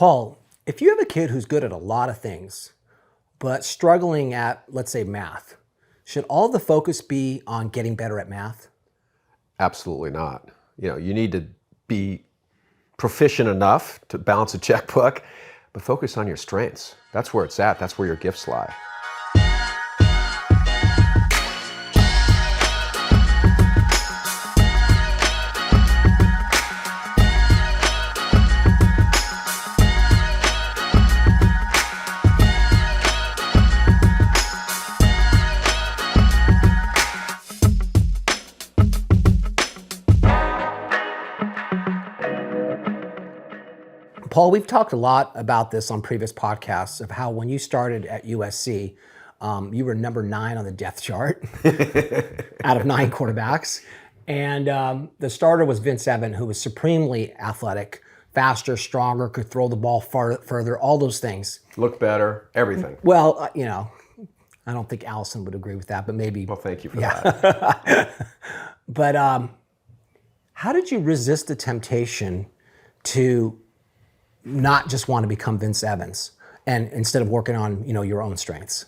Paul, if you have a kid who's good at a lot of things, but struggling at, let's say, math, should all the focus be on getting better at math? Absolutely not. You need to be proficient enough to balance a checkbook, but focus on your strengths. That's where it's at. That's where your gifts lie. Paul, we've talked a lot about this on previous podcasts of how when you started at USC, you were number 9 on the depth chart out of 9 quarterbacks. And the starter was Vince Evans, who was supremely athletic, faster, stronger, could throw the ball further, all those things. Look better, everything. Well, I don't think Allison would agree with that, but maybe. Well, thank you for that. But how did you resist the temptation to not just want to become Vince Evans and instead of working on, your own strengths?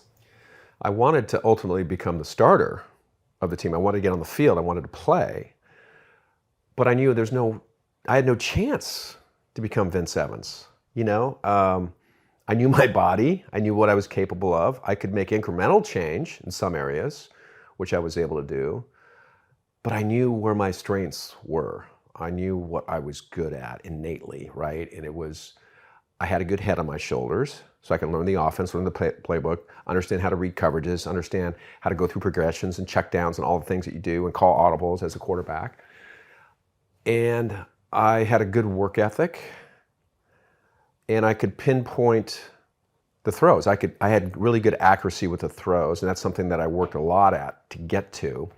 I wanted to ultimately become the starter of the team. I wanted to get on the field. I wanted to play. But I knew I had no chance to become Vince Evans. I knew my body. I knew what I was capable of. I could make incremental change in some areas, which I was able to do. But I knew where my strengths were. I knew what I was good at innately, right? And I had a good head on my shoulders, so I could learn the offense, learn the playbook, understand how to read coverages, understand how to go through progressions and check downs and all the things that you do and call audibles as a quarterback. And I had a good work ethic, and I could pinpoint the throws. I had really good accuracy with the throws, and that's something that I worked a lot at to get to,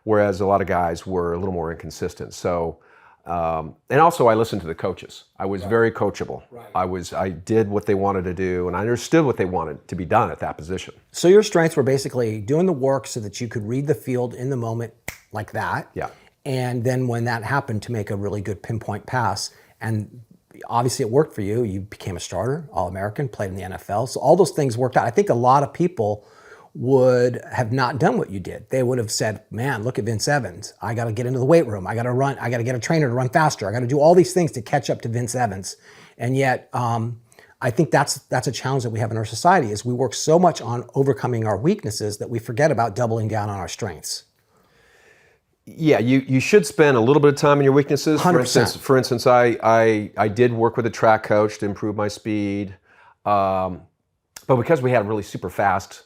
whereas a lot of guys were a little more inconsistent. So, and also I listened to the coaches. I was very coachable. Right. I did what they wanted to do, and I understood what they wanted to be done at that position. So your strengths were basically doing the work so that you could read the field in the moment like that. Yeah. And then when that happened, to make a really good pinpoint pass. And obviously it worked for you. You became a starter, All-American, played in the NFL. So all those things worked out. I think a lot of people would have not done what you did. They would have said, man, look at Vince Evans. I got to get into the weight room. I got to run. I got to get a trainer to run faster. I got to do all these things to catch up to Vince Evans. And yet, I think that's a challenge that we have in our society is we work so much on overcoming our weaknesses that we forget about doubling down on our strengths. Yeah, you should spend a little bit of time on your weaknesses. 100%. For instance, I did work with a track coach to improve my speed. But because we had a really super fast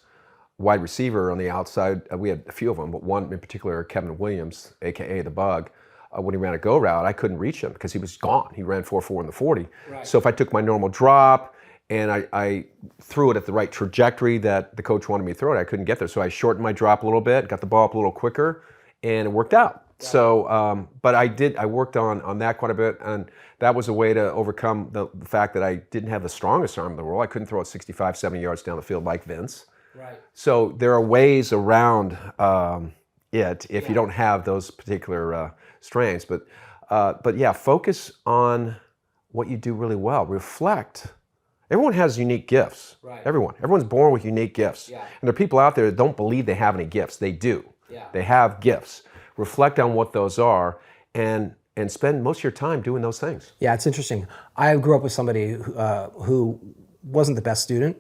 wide receiver on the outside, we had a few of them, but one in particular, Kevin Williams, aka the Bug, when he ran a go route, I couldn't reach him because he was gone. He ran 4.4 in the 40. Right. So if I took my normal drop and I threw it at the right trajectory that the coach wanted me to throw it, I couldn't get there. So I shortened my drop a little bit, got the ball up a little quicker, and it worked out. Right. So, but I worked on that quite a bit, and that was a way to overcome the fact that I didn't have the strongest arm in the world. I couldn't throw it 65, 70 yards down the field like Vince. Right. So there are ways around it if you don't have those particular strengths. But yeah, focus on what you do really well. Reflect. Everyone has unique gifts. Right. Everyone's born with unique gifts. Yeah. And there are people out there that don't believe they have any gifts. They do. Yeah. They have gifts. Reflect on what those are and spend most of your time doing those things. Yeah, it's interesting. I grew up with somebody who wasn't the best student,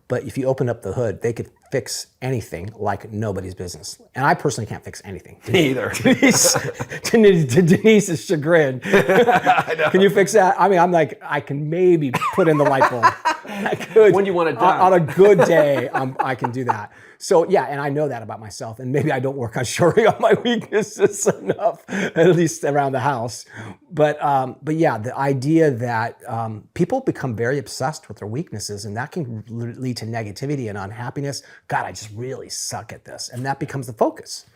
but if you opened up the hood, they could fix anything like nobody's business. And I personally can't fix anything. Me either. To Denise's chagrin. I know. Can you fix that? I mean, I'm like, I can maybe put in the light bulb. When you want it done. On a good day, I can do that. So yeah, and I know that about myself, and maybe I don't work on shoring up my weaknesses enough, at least around the house. But yeah, the idea that people become very obsessed with their weaknesses, and that can lead to negativity and unhappiness. God, I just really suck at this, and that becomes the focus.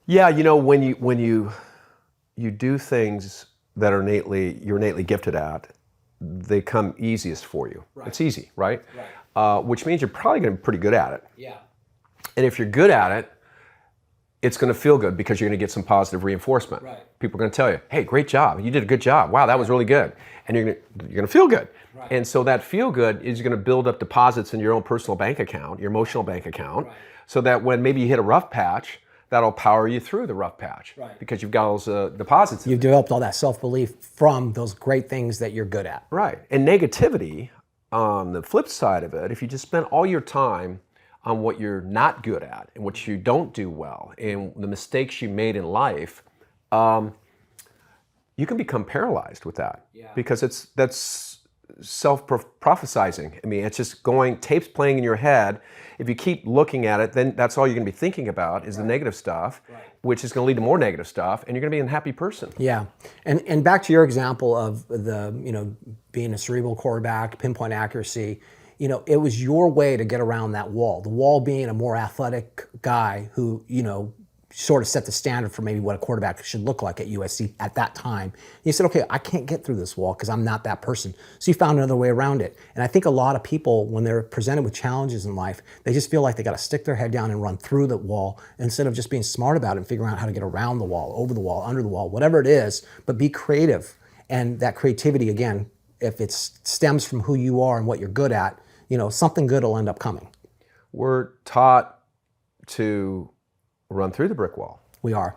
Yeah, when you do things that you're innately gifted at, they come easiest for you. Right. It's easy, right? Which means you're probably going to be pretty good at it. Yeah. And if you're good at it, it's going to feel good because you're going to get some positive reinforcement. Right. People are going to tell you, hey, great job. You did a good job. Wow, that was really good. And you're going to feel good. Right. And so that feel good is going to build up deposits in your own personal bank account, your emotional bank account, so that when maybe you hit a rough patch, that'll power you through the rough patch because you've got those deposits. You've developed all that self-belief from those great things that you're good at. Right. And negativity, on the flip side of it, if you just spend all your time on what you're not good at and what you don't do well and the mistakes you made in life, you can become paralyzed with that because that's self-prophesizing. I mean, it's just tapes playing in your head. If you keep looking at it, then that's all you're going to be thinking about is the negative stuff, which is going to lead to more negative stuff, and you're going to be an unhappy person. Yeah, and back to your example of being a cerebral quarterback, pinpoint accuracy. It was your way to get around that wall. The wall being a more athletic guy who, sort of set the standard for maybe what a quarterback should look like at USC at that time. And you said, okay, I can't get through this wall because I'm not that person. So you found another way around it. And I think a lot of people, when they're presented with challenges in life, they just feel like they got to stick their head down and run through the wall instead of just being smart about it and figuring out how to get around the wall, over the wall, under the wall, whatever it is, but be creative. And that creativity, again, if it stems from who you are and what you're good at, something good will end up coming. We're taught to run through the brick wall. We are.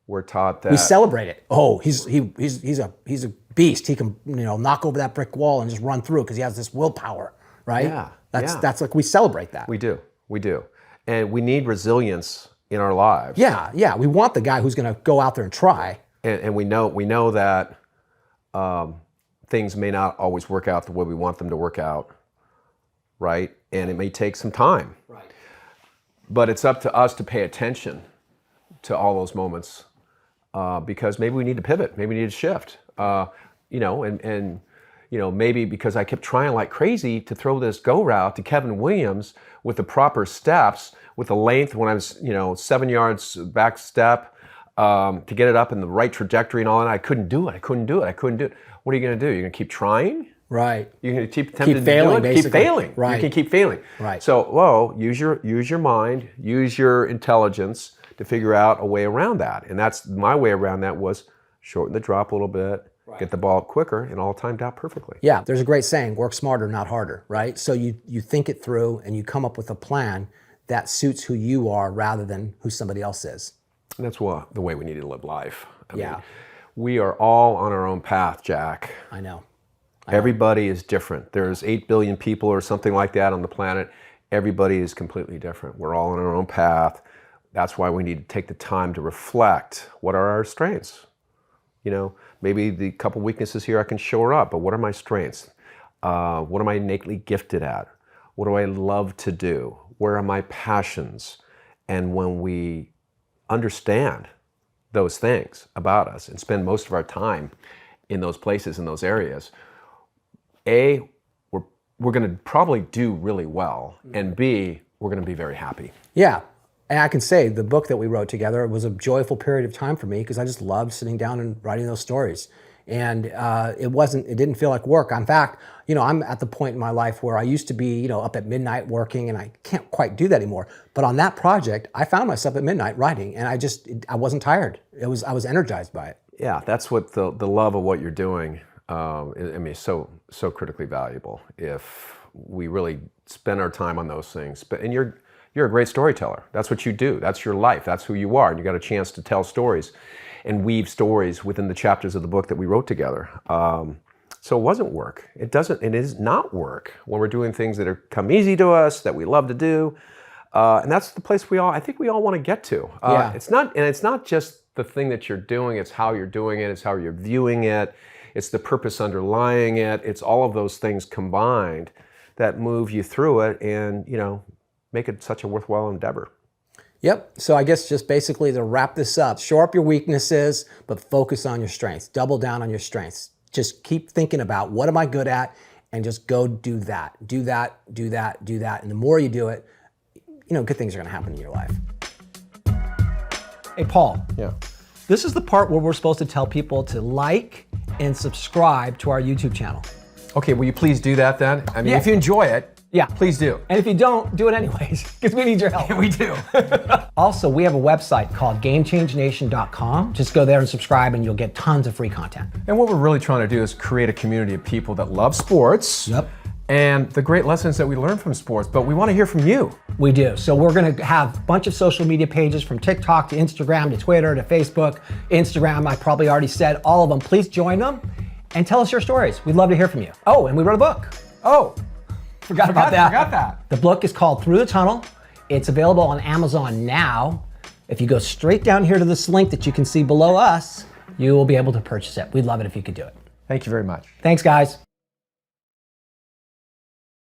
We're taught that we celebrate it. Oh, he's a beast. He can knock over that brick wall and just run through because he has this willpower, right? Yeah. That's like we celebrate that. We do, and we need resilience in our lives. Yeah. We want the guy who's going to go out there and try. And we know that things may not always work out the way we want them to work out, right? And it may take some time. Right. But it's up to us to pay attention to all those moments because maybe we need to pivot, maybe we need to shift, maybe because I kept trying like crazy to throw this go route to Kevin Williams with the proper steps, with the length when I was, 7 yards back step to get it up in the right trajectory and all that. I couldn't do it. What are you going to do? You're going to keep trying? Right. You're going to keep attempting keep failing, to do it? basically. Keep failing. Right. You can keep failing. Right. So, use your mind, use your intelligence to figure out a way around that. And that's my way around that was shorten the drop a little bit, get the ball up quicker, and all timed out perfectly. Yeah, there's a great saying, work smarter, not harder, right? So you think it through and you come up with a plan that suits who you are rather than who somebody else is. And that's the way we need to live life. I mean, we are all on our own path, Jack. I know. Everybody is different. There's 8 billion people or something like that on the planet. Everybody is completely different. We're all on our own path. That's why we need to take the time to reflect. What are our strengths? Maybe the couple weaknesses here I can shore up, but what are my strengths? What am I innately gifted at? What do I love to do? Where are my passions? And when we understand those things about us and spend most of our time in those places, in those areas, A, we're going to probably do really well, and B, we're going to be very happy. Yeah, and I can say the book that we wrote together was a joyful period of time for me because I just loved sitting down and writing those stories. And it didn't feel like work. In fact, I'm at the point in my life where I used to be, up at midnight working, and I can't quite do that anymore. But on that project, I found myself at midnight writing, and I wasn't tired. I was energized by it. Yeah, that's what the love of what you're doing. So critically valuable if we really spend our time on those things. And you're a great storyteller. That's what you do. That's your life. That's who you are. And you got a chance to tell stories and weave stories within the chapters of the book that we wrote together. So it wasn't work. It is not work when we're doing things that come easy to us, that we love to do. And that's the place I think we all want to get to. It's not just the thing that you're doing, it's how you're doing it, it's how you're viewing it, it's the purpose underlying it, it's all of those things combined that move you through it and, make it such a worthwhile endeavor. Yep. So I guess just basically to wrap this up, shore up your weaknesses, but focus on your strengths. Double down on your strengths. Just keep thinking about what am I good at and just go do that. Do that, do that, do that. And the more you do it, good things are going to happen in your life. Hey, Paul. Yeah. This is the part where we're supposed to tell people to like and subscribe to our YouTube channel. Okay, will you please do that then? If you enjoy it, yeah, please do. And if you don't, do it anyways, because we need your help. We do. Also, we have a website called GameChangeNation.com. Just go there and subscribe and you'll get tons of free content. And what we're really trying to do is create a community of people that love sports. Yep. And the great lessons that we learn from sports, but we want to hear from you. We do. So we're going to have a bunch of social media pages from TikTok to Instagram to Twitter to Facebook, Instagram. I probably already said all of them. Please join them and tell us your stories. We'd love to hear from you. Oh, and we wrote a book. Oh, Forgot about that. Forgot that. The book is called Through the Tunnel. It's available on Amazon now. If you go straight down here to this link that you can see below us, you will be able to purchase it. We'd love it if you could do it. Thank you very much. Thanks, guys.